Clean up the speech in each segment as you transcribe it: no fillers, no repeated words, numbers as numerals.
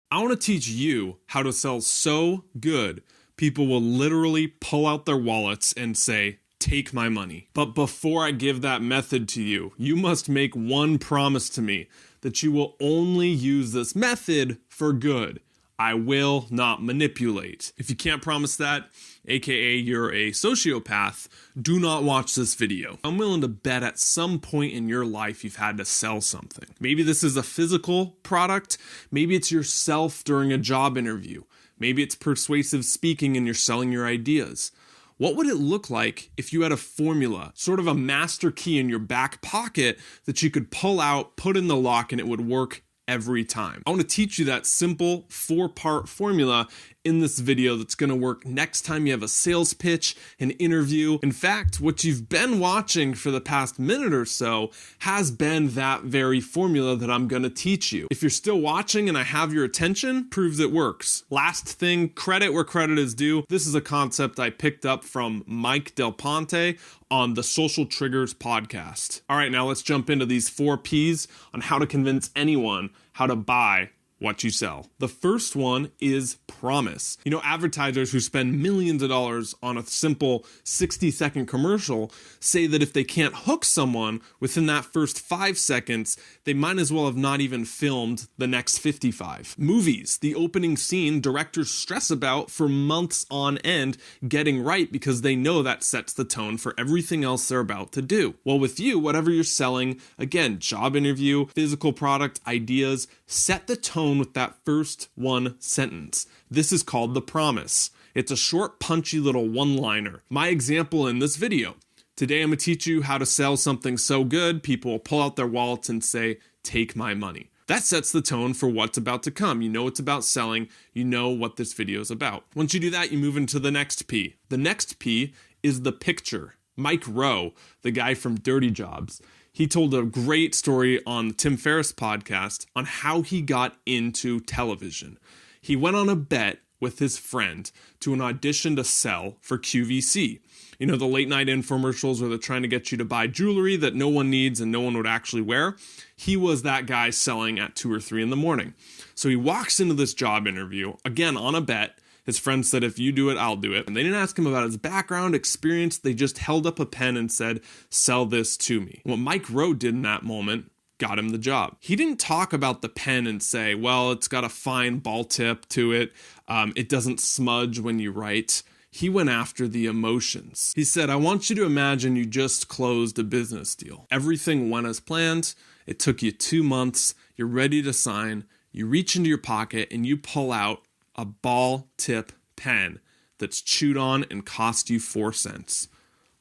I want to teach you how to sell so good, people will literally pull out their wallets and say, take my money. But before I give that method to you, you must make one promise to me that you will only use this method for good. I will not manipulate. If you can't promise that, aka you're a sociopath, do not watch this video. I'm willing to bet at some point in your life you've had to sell something. Maybe this is a physical product. Maybe it's yourself during a job interview. Maybe it's persuasive speaking and you're selling your ideas. What would it look like if you had a formula, sort of a master key in your back pocket that you could pull out, put in the lock, and it would work every time? I want to teach you that simple 4-part formula in this video that's going to work next time you have a sales pitch, an interview. In fact, what you've been watching for the past minute or so has been that very formula that I'm going to teach you. If you're still watching and I have your attention, proves it works. Last thing, credit where credit is due. This is a concept I picked up from Mike Del Ponte on the Social Triggers podcast. All right, now let's jump into these 4 P's on how to convince anyone how to buy what you sell. The first one is promise. You know, advertisers who spend millions of dollars on a simple 60-second commercial say that if they can't hook someone within that first 5 seconds, they might as well have not even filmed the next 55. Movies, the opening scene, directors stress about for months on end getting right because they know that sets the tone for everything else they're about to do. Well, with you, whatever you're selling, again, job interview, physical product, ideas, set the tone with that first one sentence. This is called the promise. It's a short, punchy little one-liner. My example in this video. Today I'm going to teach you how to sell something so good, people will pull out their wallets and say, take my money. That sets the tone for what's about to come. You know it's about selling. You know what this video is about. Once you do that, you move into the next P. The next P is the picture. Mike Rowe, the guy from Dirty Jobs, he told a great story on the Tim Ferriss podcast on how he got into television. He went on a bet with his friend to an audition to sell for QVC. You know, the late night infomercials where they're trying to get you to buy jewelry that no one needs and no one would actually wear. He was that guy selling at 2 or 3 in the morning. So he walks into this job interview, again on a bet. His friend said, if you do it, I'll do it. And they didn't ask him about his background, experience. They just held up a pen and said, sell this to me. What Mike Rowe did in that moment got him the job. He didn't talk about the pen and say, well, it's got a fine ball tip to it. It doesn't smudge when you write. He went after the emotions. He said, I want you to imagine you just closed a business deal. Everything went as planned. It took you 2 months. You're ready to sign. You reach into your pocket and you pull out a ball tip pen that's chewed on and cost you 4 cents.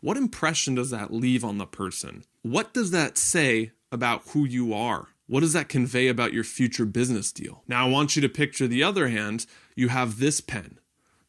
What impression does that leave on the person? What does that say about who you are? What does that convey about your future business deal? Now I want you to picture the other hand. You have this pen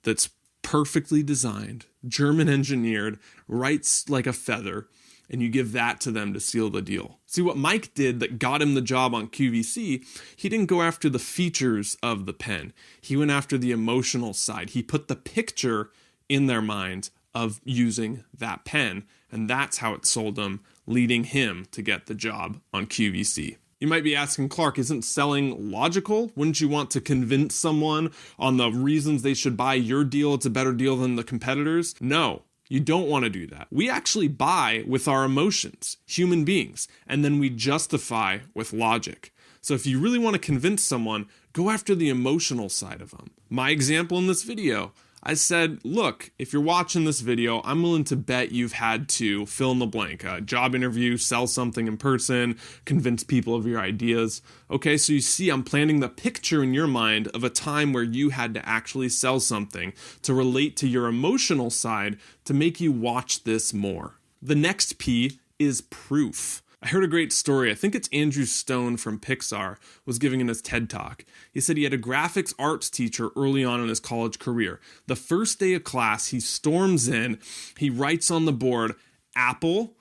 that's perfectly designed, German engineered, writes like a feather, and you give that to them to seal the deal. See, what Mike did that got him the job on QVC, he didn't go after the features of the pen. He went after the emotional side. He put the picture in their mind of using that pen, and that's how it sold them, leading him to get the job on QVC. You might be asking, Clark, isn't selling logical? Wouldn't you want to convince someone on the reasons they should buy your deal? It's a better deal than the competitors? No. You don't want to do that. We actually buy with our emotions, human beings, and then we justify with logic. So if you really want to convince someone, go after the emotional side of them. My example in this video, I said, look, if you're watching this video, I'm willing to bet you've had to fill in the blank, a job interview, sell something in person, convince people of your ideas. Okay, so you see, I'm planting the picture in your mind of a time where you had to actually sell something to relate to your emotional side to make you watch this more. The next P is proof. I heard a great story. I think it's Andrew Stone from Pixar was giving in his TED Talk. He said he had a graphics arts teacher early on in his college career. The first day of class, he storms in, he writes on the board, apple,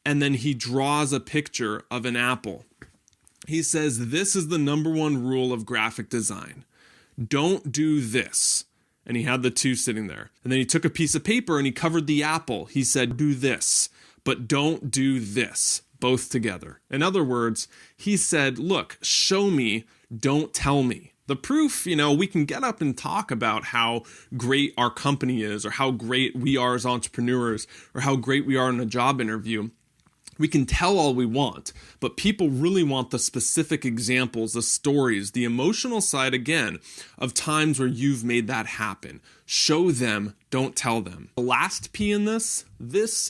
and then he draws a picture of an apple. He says, this is the #1 rule of graphic design. Don't do this. And he had the 2 sitting there. And then he took a piece of paper and he covered the apple. He said, do this, but don't do this. Both together. In other words, he said, look, show me, don't tell me. The proof, we can get up and talk about how great our company is, or how great we are as entrepreneurs, or how great we are in a job interview. We can tell all we want, but people really want the specific examples, the stories, the emotional side, again, of times where you've made that happen. Show them, don't tell them. The last P in this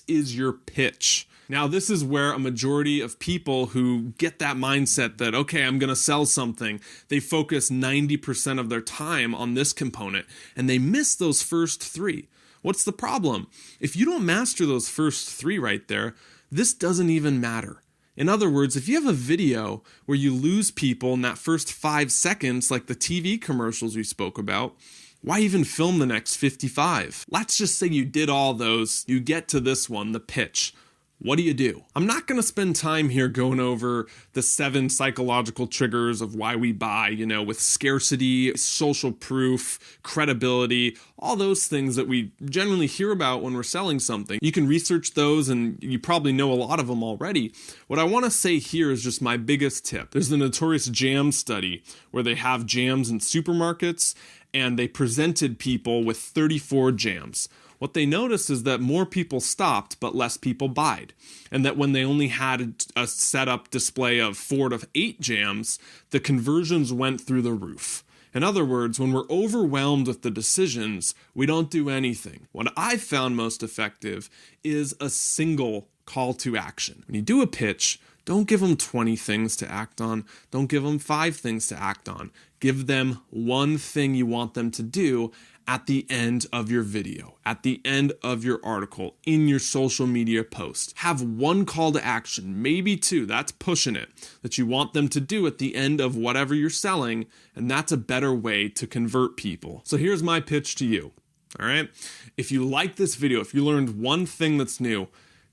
is your pitch. Now, this is where a majority of people who get that mindset that, okay, I'm going to sell something, they focus 90% of their time on this component, and they miss those first 3. What's the problem? If you don't master those first 3 right there, this doesn't even matter. In other words, if you have a video where you lose people in that first 5 seconds, like the TV commercials we spoke about, why even film the next 55? Let's just say you did all those, you get to this one, the pitch. What do? I'm not going to spend time here going over the 7 psychological triggers of why we buy, with scarcity, social proof, credibility, all those things that we generally hear about when we're selling something. You can research those and you probably know a lot of them already. What I want to say here is just my biggest tip. There's the notorious jam study where they have jams in supermarkets and they presented people with 34 jams. What they noticed is that more people stopped, but less people buyed. And that when they only had a setup display of 4 to 8 jams, the conversions went through the roof. In other words, when we're overwhelmed with the decisions, we don't do anything. What I've found most effective is a single call to action. When you do a pitch, don't give them 20 things to act on. Don't give them 5 things to act on. Give them one thing you want them to do at the end of your video, at the end of your article, in your social media post. Have one call to action, maybe 2, that's pushing it, that you want them to do at the end of whatever you're selling, and that's a better way to convert people. So here's my pitch to you, all right? If you like this video, if you learned one thing that's new,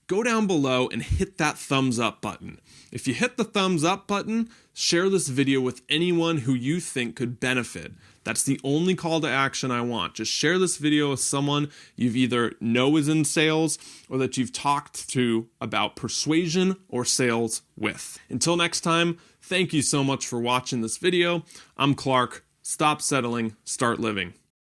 go down below and hit that thumbs up button. If you hit the thumbs up button, share this video with anyone who you think could benefit. That's the only call to action I want. Just share this video with someone you've either know is in sales or that you've talked to about persuasion or sales with. Until next time, thank you so much for watching this video. I'm Clark. Stop settling, start living.